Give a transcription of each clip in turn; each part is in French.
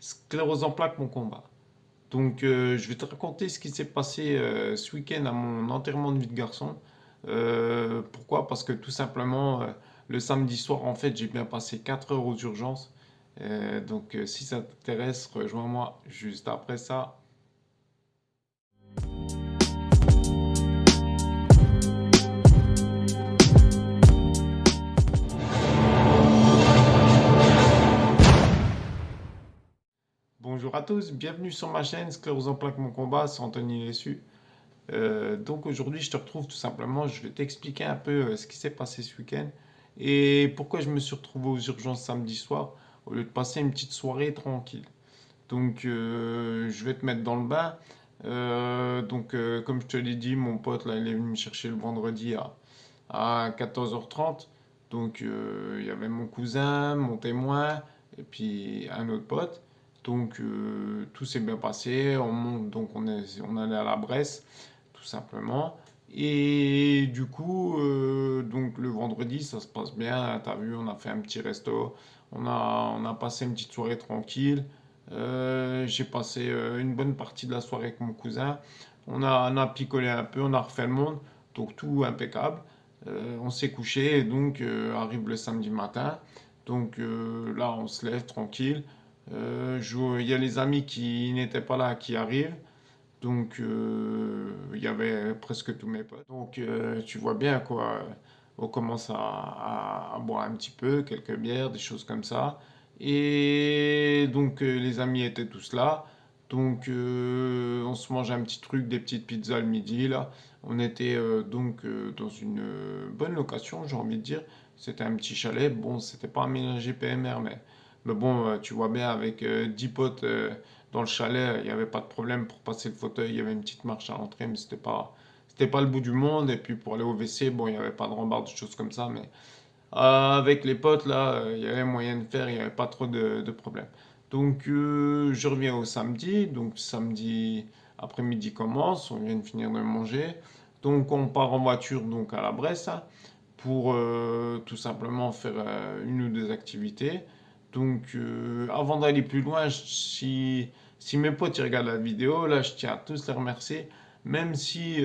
Sclérose en plaques, mon combat. Je vais te raconter ce qui s'est passé ce week-end à mon enterrement de vie de garçon. Pourquoi? Parce que tout simplement, le samedi soir, en fait, j'ai bien passé 4 heures aux urgences. Si ça t'intéresse, rejoins-moi juste après ça. Bonjour à tous, bienvenue sur ma chaîne Sclérose en plaques, mon combat, c'est Anthony Lessu. Aujourd'hui, je te retrouve tout simplement. Je vais t'expliquer un peu ce qui s'est passé ce week-end et pourquoi je me suis retrouvé aux urgences samedi soir au lieu de passer une petite soirée tranquille. Je vais te mettre dans le bain. Comme je te l'ai dit, mon pote là, il est venu me chercher le vendredi à 14h30. Il y avait mon cousin, mon témoin et puis un autre pote. Tout s'est bien passé. On monte, on allait à la Bresse tout simplement. Le vendredi, ça se passe bien. T'as vu, on a fait un petit resto. On a passé une petite soirée tranquille. J'ai passé une bonne partie de la soirée avec mon cousin. On a picolé un peu, on a refait le monde. Donc tout impeccable. On s'est couché et arrive le samedi matin. Là, on se lève tranquille. Il y a les amis qui n'étaient pas là qui arrivent. Il y avait presque tous mes potes. Tu vois bien quoi. On commence à boire un petit peu, quelques bières, des choses comme ça. Les amis étaient tous là. On se mange un petit truc, des petites pizzas le midi là. On était dans une bonne location, j'ai envie de dire. C'était un petit chalet. Bon, c'était pas un ménager PMR, mais bon, tu vois bien avec 10 potes. Dans le chalet, il n'y avait pas de problème pour passer le fauteuil. Il y avait une petite marche à l'entrée, mais c'était pas le bout du monde. Et puis pour aller au WC, bon, il n'y avait pas de rambarde, de choses comme ça. Mais avec les potes, là, il y avait moyen de faire. Il n'y avait pas trop de problèmes. Je reviens au samedi. Donc, samedi après-midi commence. On vient de finir de manger. On part en voiture donc à la Bresse hein, pour tout simplement faire une ou deux activités. Avant d'aller plus loin, si mes potes ils regardent la vidéo, là, je tiens à tous les remercier. Même si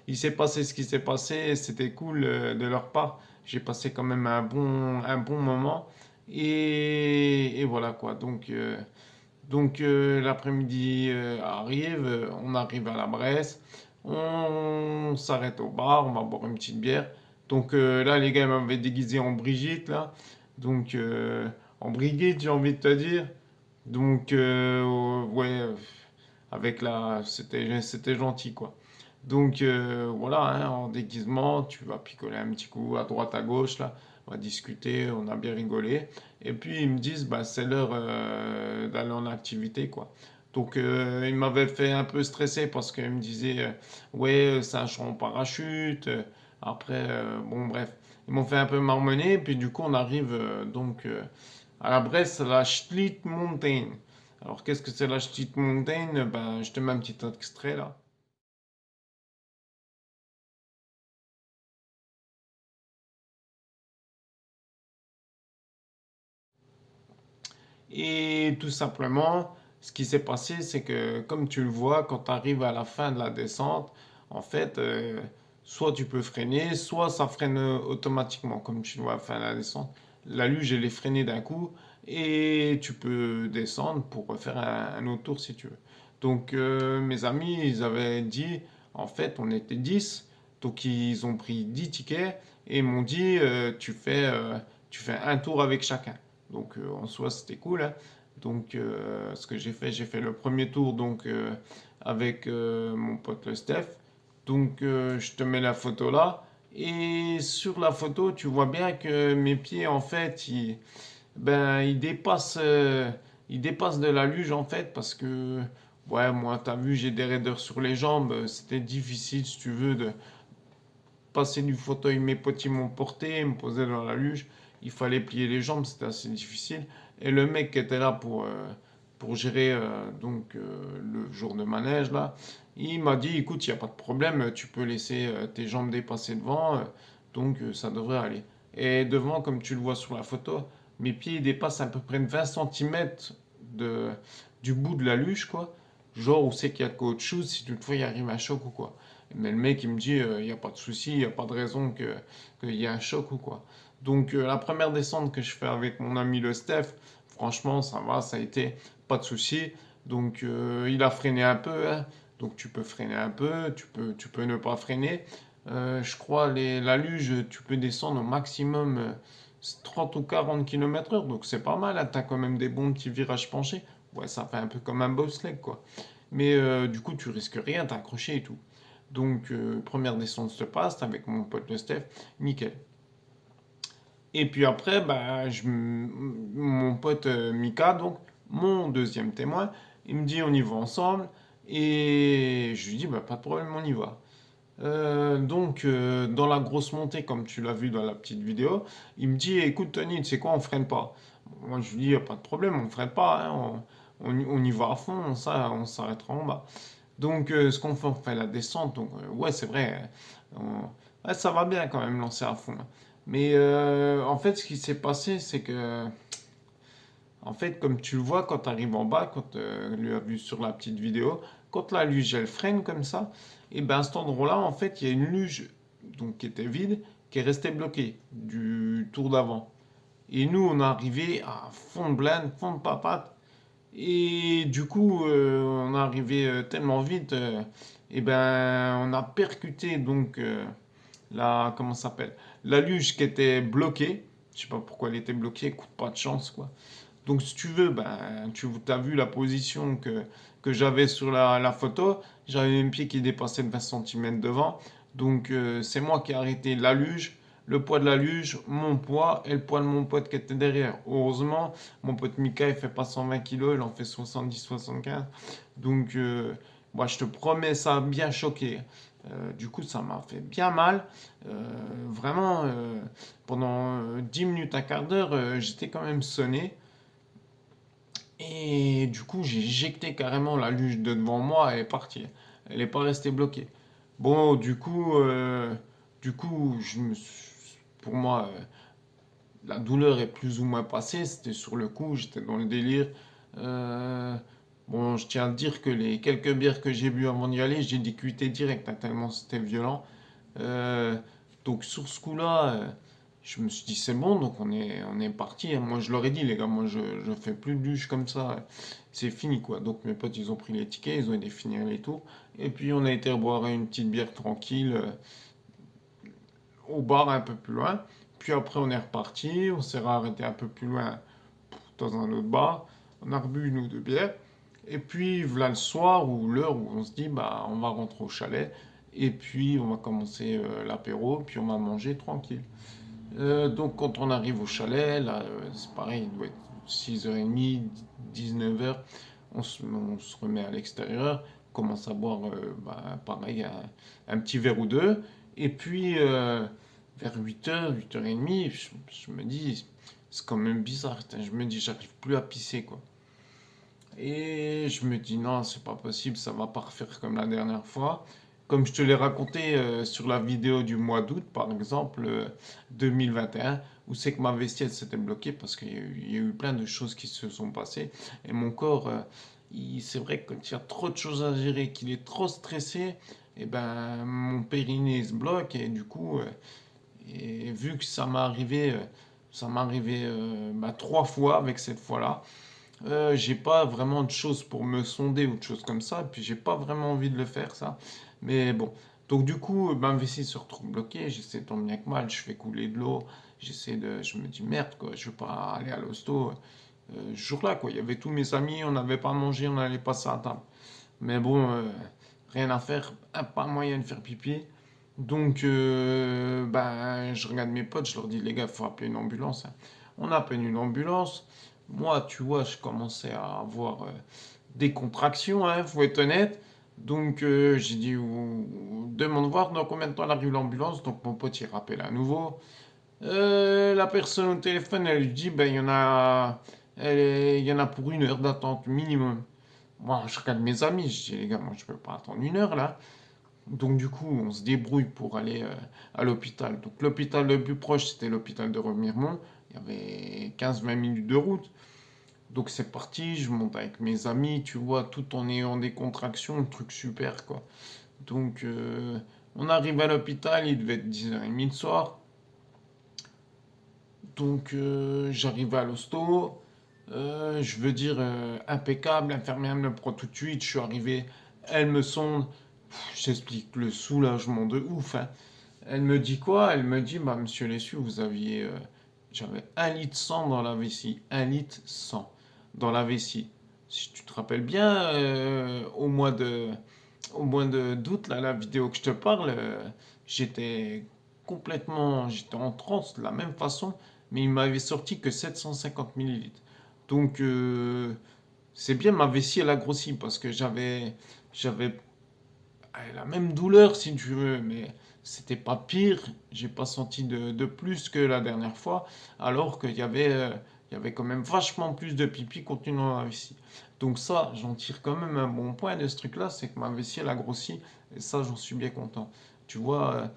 il s'est passé ce qui s'est passé, c'était cool de leur part. J'ai passé quand même un bon moment. Et voilà quoi. L'après-midi arrive, on arrive à la Bresse, on s'arrête au bar, on va boire une petite bière. Là, les gars ils m'avaient déguisé en Brigitte là. Donc, euh, En Brigitte, j'ai envie de te dire. Ouais, c'était gentil quoi. Voilà, hein, en déguisement, tu vas picoler un petit coup à droite, à gauche, là, on va discuter, on a bien rigolé. Et puis ils me disent, bah, c'est l'heure d'aller en activité, quoi. Ils m'avaient fait un peu stresser parce qu'ils me disaient, ouais, c'est un chant en parachute. Bon, bref, ils m'ont fait un peu marmonner. Puis du coup, on arrive à la Bresse, la Schlitt Mountain. Alors, qu'est-ce que c'est la Schlitt Mountain? Ben, je te mets un petit extrait là. Et tout simplement, ce qui s'est passé, c'est que comme tu le vois, quand tu arrives à la fin de la descente, en fait, soit tu peux freiner, soit ça freine automatiquement, comme tu le vois à la fin de la descente. La luge, elle est freinée d'un coup et tu peux descendre pour refaire un autre tour si tu veux. Mes amis, ils avaient dit, en fait, on était 10, donc ils ont pris 10 tickets et ils m'ont dit, tu fais un tour avec chacun. En soi, c'était cool, hein. Ce que j'ai fait le premier tour avec mon pote le Steph. Je te mets la photo là. Et sur la photo, tu vois bien que mes pieds, en fait, ils dépassent de la luge, en fait, parce que, ouais, moi, t'as vu, j'ai des raideurs sur les jambes. C'était difficile, si tu veux, de passer du fauteuil. Mes petits m'ont porté, me poser dans la luge. Il fallait plier les jambes, c'était assez difficile. Et le mec qui était là pour gérer le jour de manège, là, il m'a dit, écoute, il n'y a pas de problème, tu peux laisser tes jambes dépasser devant, ça devrait aller. Et devant, comme tu le vois sur la photo, mes pieds ils dépassent à peu près de 20 cm de, du bout de la luge, quoi. Genre, où c'est qu'il y a qu'autre chose si toutefois il arrive un choc ou quoi. Mais le mec, il me dit, il n'y a pas de souci, il n'y a pas de raison qu'il y ait un choc ou quoi. Donc, la première descente que je fais avec mon ami le Steph, franchement, ça va, ça a été pas de souci. Donc, il a freiné un peu, hein. Donc, tu peux freiner un peu, tu peux ne pas freiner. Je crois la luge, tu peux descendre au maximum 30 ou 40 km/h, donc c'est pas mal, hein. T'as quand même des bons petits virages penchés. Ouais, ça fait un peu comme un bobsleigh, quoi. Mais du coup, tu risques rien, t'es accroché et tout. Donc, première descente se passe avec mon pote le Steph, nickel. Et puis après, bah, mon pote Mika, donc mon deuxième témoin, il me dit on y va ensemble. Et je lui dis bah, pas de problème, on y va. Dans la grosse montée, comme tu l'as vu dans la petite vidéo, il me dit écoute Tony, tu sais quoi, on freine pas. Moi je lui dis y a pas de problème, on freine pas, hein, on y va à fond, ça, on s'arrêtera en bas. Donc ce qu'on fait, on fait la descente. Donc ouais, c'est vrai, ouais, ça va bien quand même lancer à fond, hein. Mais en fait, ce qui s'est passé, c'est que en fait, comme tu le vois quand tu arrives en bas, quand lui a vu sur la petite vidéo, quand la luge elle freine comme ça, et ben à cet endroit-là, en fait, il y a une luge donc qui était vide, qui est restée bloquée du tour d'avant. Et nous, on est arrivé à fond de blinde, fond de papate. Et du coup, on est arrivé tellement vite, et ben on a percuté donc comment ça s'appelle, la luge qui était bloquée. Je sais pas pourquoi elle était bloquée, écoute, pas de chance quoi. Donc, si tu veux, ben, tu as vu la position que j'avais sur la photo. J'avais un pied qui dépassait de 20 cm devant. Donc, c'est moi qui ai arrêté la luge, le poids de la luge, mon poids et le poids de mon pote qui était derrière. Heureusement, mon pote Mika, il fait pas 120 kg, il en fait 70-75. Donc, moi, je te promets, ça a bien choqué. Du coup, ça m'a fait bien mal. Vraiment, pendant 10 minutes, un quart d'heure, j'étais quand même sonné. Et du coup, j'ai éjecté carrément la luge de devant moi, elle est partie. Elle n'est pas restée bloquée. Bon, du coup, pour moi, la douleur est plus ou moins passée. C'était sur le coup, j'étais dans le délire. Euh, bon, je tiens à dire que les quelques bières que j'ai bu avant d'y aller, j'ai dit cuiter direct, hein, tellement c'était violent. Euh, donc sur ce coup-là, je me suis dit c'est bon, donc on est parti, hein. Moi je leur ai dit les gars, moi je fais plus de luge comme ça, c'est fini quoi. Donc mes potes ils ont pris les tickets, ils ont aidé finir les tours, et puis on a été boire une petite bière tranquille au bar un peu plus loin. Puis après on est reparti, on s'est arrêté un peu plus loin dans un autre bar, on a rebu une ou deux bières. Et puis voilà le soir ou l'heure où on se dit bah on va rentrer au chalet et puis on va commencer l'apéro puis on va manger tranquille. Donc quand on arrive au chalet, là c'est pareil, il doit être 6h30, 19h, on se remet à l'extérieur, commence à boire bah, pareil un petit verre ou deux et puis vers 8h, 8h30, je me dis c'est quand même bizarre, putain, je me dis j'arrive plus à pisser quoi. Et je me dis non, c'est pas possible, ça va pas refaire comme la dernière fois. Comme je te l'ai raconté sur la vidéo du mois d'août, par exemple, 2021, où c'est que ma vessie s'était bloquée parce qu'il y a eu plein de choses qui se sont passées. Et mon corps, c'est vrai que quand il y a trop de choses à gérer, qu'il est trop stressé, et ben mon périnée se bloque et du coup, et vu que ça m'est arrivé bah, 3 fois avec cette fois-là. J'ai pas vraiment de choses pour me sonder ou de choses comme ça, et puis j'ai pas vraiment envie de le faire ça. Mais bon, donc du coup, ma vessie se retrouve bloquée, j'essaie tant bien que mal, je fais couler de l'eau, je me dis merde quoi, je veux pas aller à l'hosto. Ce jour-là quoi, il y avait tous mes amis, on n'avait pas mangé, on allait passer à table. Mais bon, rien à faire, pas moyen de faire pipi. Donc, ben, je regarde mes potes, je leur dis, les gars, il faut appeler une ambulance, hein. On appelle une ambulance. Moi, tu vois, je commençais à avoir des contractions, hein, faut être honnête. Donc, j'ai dit, demande voir dans combien de temps arrive l'ambulance. Donc, mon pote, il rappelle à nouveau. La personne au téléphone, elle lui dit, ben, il y en a pour 1 heure d'attente minimum. Moi, je regarde mes amis, je dis, les gars, moi, je peux pas attendre 1 heure là. Donc du coup, on se débrouille pour aller à l'hôpital. Donc l'hôpital le plus proche, c'était l'hôpital de Remiremont. Il y avait 15-20 minutes de route. Donc c'est parti, je monte avec mes amis, tu vois, tout en ayant des contractions, le truc super, quoi. Donc on arrive à l'hôpital, il devait être 10h30 le soir. Donc j'arrive à l'hosto, je veux dire impeccable, l'infirmière me le prend tout de suite, je suis arrivé, elle me sonde, j'explique le soulagement de ouf, hein. Elle me dit quoi? Elle me dit, bah monsieur Lessu, vous aviez, j'avais 1 litre sang dans la vessie, 1 litre 100 dans la vessie. Si tu te rappelles bien, au mois de d'août, là, la vidéo que je te parle, j'étais j'étais en transe de la même façon, mais il m'avait sorti que 750 millilitres. Donc, c'est bien, ma vessie, elle a grossi parce que j'avais la même douleur si tu veux, mais c'était pas pire. J'ai pas senti de plus que la dernière fois, alors il y avait quand même vachement plus de pipi contenu dans ma vessie. Donc ça, j'en tire quand même un bon point de ce truc-là, c'est que ma vessie elle a grossi, et ça j'en suis bien content. Tu vois,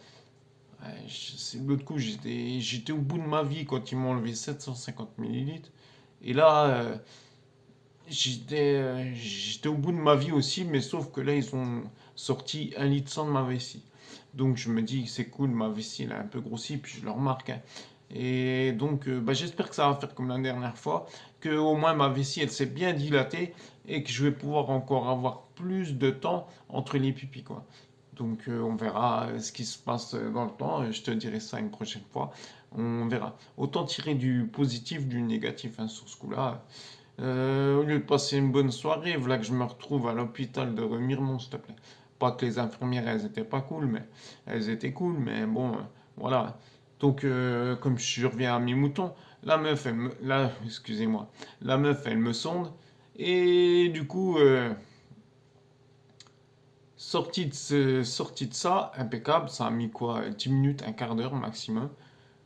c'est l'autre coup, j'étais au bout de ma vie quand ils m'ont enlevé 750 millilitres. Et là, j'étais au bout de ma vie aussi, mais sauf que là, ils ont sorti 1 litre 100 de ma vessie. Donc je me dis que c'est cool, ma vessie elle a un peu grossi, puis je le remarque, hein. Et donc bah, j'espère que ça va faire comme la dernière fois, que au moins ma vessie elle s'est bien dilatée et que je vais pouvoir encore avoir plus de temps entre les pipis, quoi. Donc on verra ce qui se passe dans le temps, je te dirai ça une prochaine fois. On verra. Autant tirer du positif du négatif, hein, sur ce coup-là. Au lieu de passer une bonne soirée, voilà que je me retrouve à l'hôpital de Remiremont, s'il te plaît. Pas que les infirmières, elles étaient pas cool, mais elles étaient cool, mais bon, voilà. Donc, comme je reviens à mes moutons, excusez-moi, la meuf, elle me sonde, et du coup, sortie de ça, impeccable, ça a mis quoi, 10 minutes, un quart d'heure maximum.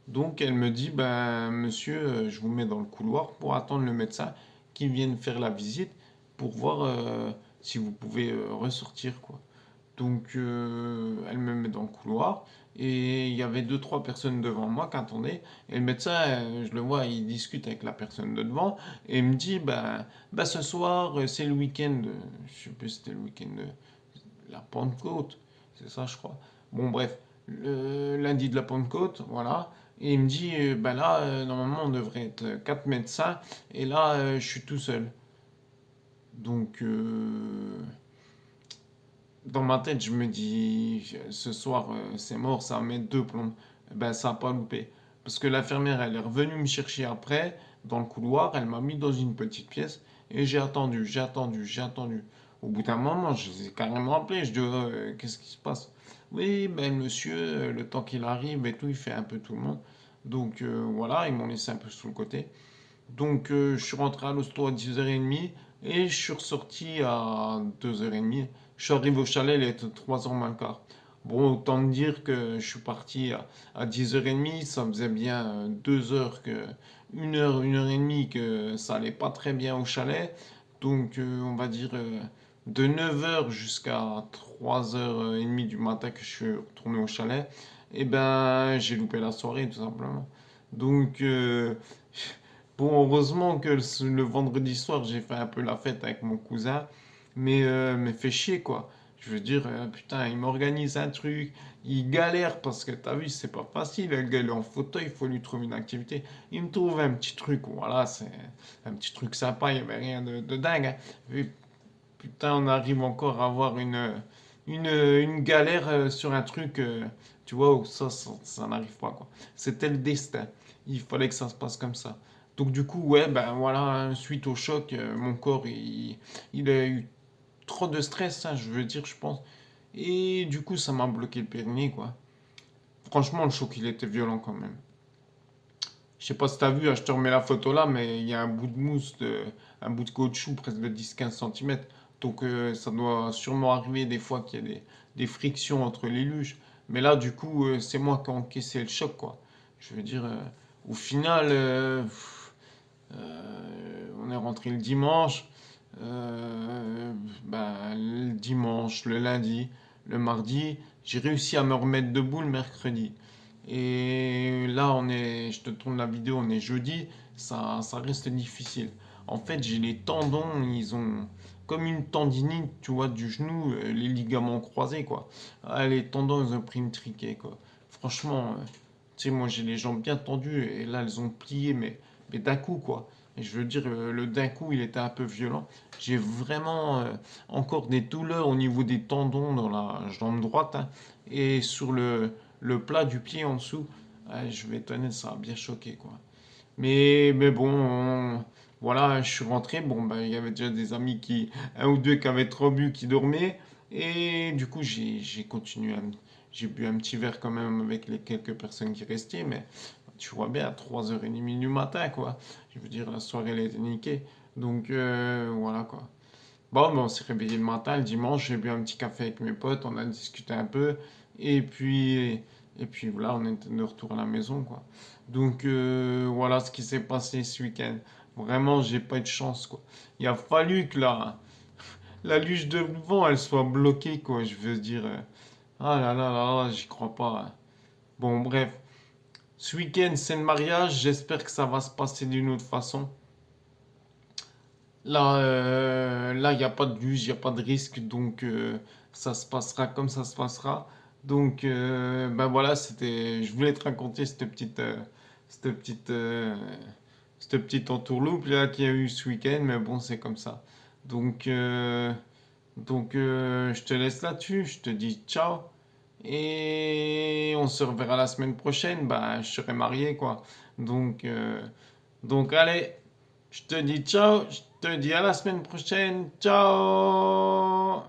Donc elle me dit, ben monsieur, je vous mets dans le couloir pour attendre le médecin qui vienne faire la visite pour voir si vous pouvez ressortir, quoi. Donc elle me met dans le couloir et il y avait deux, trois personnes devant moi qui attendaient. Et le médecin, je le vois, il discute avec la personne de devant et il me dit, ben ce soir, c'est le week-end, je sais plus si c'était le week-end de la Pentecôte, c'est ça je crois. Bon bref, le lundi de la Pentecôte, voilà. Et il me dit, ben là, normalement, on devrait être 4 médecins, et là, je suis tout seul. Donc, dans ma tête, je me dis, ce soir, c'est mort, ça va mettre 2 plombs. Eh ben, ça n'a pas loupé. Parce que l'infirmière, elle est revenue me chercher après, dans le couloir, elle m'a mis dans une petite pièce, et j'ai attendu, j'ai attendu, j'ai attendu. Au bout d'un moment, je les ai carrément appelés, je dis, qu'est-ce qui se passe? Oui, ben monsieur, le temps qu'il arrive et tout, il fait un peu tout le monde. Donc voilà, ils m'ont laissé un peu sous le côté. Donc je suis rentré à l'hosto à 10h30 et je suis ressorti à 2h30. Je suis arrivé au chalet, il était 3h moins le quart. Bon, autant dire que je suis parti à 10h30, ça faisait bien 2 heures que 1 heure et demie que ça allait pas très bien au chalet. Donc on va dire de 9h jusqu'à 3h30 du matin que je suis retourné au chalet. Et ben j'ai loupé la soirée tout simplement. Donc bon, heureusement que le vendredi soir, j'ai fait un peu la fête avec mon cousin, mais fait chier quoi. Je veux dire, putain, il m'organise un truc, il galère parce que t'as vu, c'est pas facile, le gars il est en fauteuil, il faut lui trouver une activité. Il me trouve un petit truc, voilà, c'est un petit truc sympa, il n'y avait rien de dingue, hein. Et putain, on arrive encore à avoir une galère sur un truc, tu vois, où ça n'arrive pas, quoi. C'était le destin. Il fallait que ça se passe comme ça. Donc du coup, ouais, ben voilà, hein, suite au choc, mon corps, il a eu trop de stress, hein, je veux dire, je pense. Et du coup, ça m'a bloqué le périnée, quoi. Franchement, le choc, il était violent quand même. Je sais pas si t'as vu, hein, je te remets la photo là, mais il y a un bout de mousse, un bout de caoutchouc presque de 10-15 cm. Donc ça doit sûrement arriver des fois qu'il y a des frictions entre les luges. Mais là, du coup, c'est moi qui ai encaissé le choc, quoi. Je veux dire, au final, on est rentré le dimanche. Le dimanche, le lundi, le mardi, j'ai réussi à me remettre debout le mercredi. Et là, je te tourne la vidéo, on est jeudi, ça reste difficile. En fait, j'ai les tendons, ils ont comme une tendinite, tu vois, du genou, les ligaments croisés, quoi. Ah, les tendons, ils ont pris une triquée, quoi. Franchement, tu sais, moi, j'ai les jambes bien tendues, et là, elles ont plié, mais d'un coup, quoi. Et je veux dire, le d'un coup, il était un peu violent. J'ai vraiment encore des douleurs au niveau des tendons dans la jambe droite, hein, et sur le plat du pied en dessous. Je vais être honnête, ça a bien choqué, quoi. Mais bon, voilà, je suis rentré. Bon, ben, il y avait déjà des amis un ou deux qui avaient trop bu, qui dormaient. Et du coup, j'ai continué. J'ai bu un petit verre quand même avec les quelques personnes qui restaient. Mais tu vois bien, à 3h30 du matin, quoi. Je veux dire, la soirée, elle était niquée. Donc, voilà, quoi. Bon, ben, on s'est réveillé le matin, le dimanche. J'ai bu un petit café avec mes potes. On a discuté un peu. Et puis, et puis voilà, on était de retour à la maison, quoi. Donc voilà ce qui s'est passé ce week-end. Vraiment, j'ai pas eu de chance, quoi. Il a fallu que la luge de vent, elle soit bloquée, quoi. Je veux dire, ah là là là là, j'y crois pas, hein. Bon, bref. Ce week-end, c'est le mariage. J'espère que ça va se passer d'une autre façon. Là, il n'y a pas de luge, il n'y a pas de risque, donc ça se passera comme ça se passera. Donc, ben voilà, je voulais te raconter cette petite, euh, cette petite entourloupe là qu'il y a eu ce week-end, mais bon, c'est comme ça. Donc, je te laisse là-dessus, je te dis ciao et on se reverra la semaine prochaine. Bah, je serai marié quoi. Donc, allez, je te dis ciao, je te dis à la semaine prochaine. Ciao!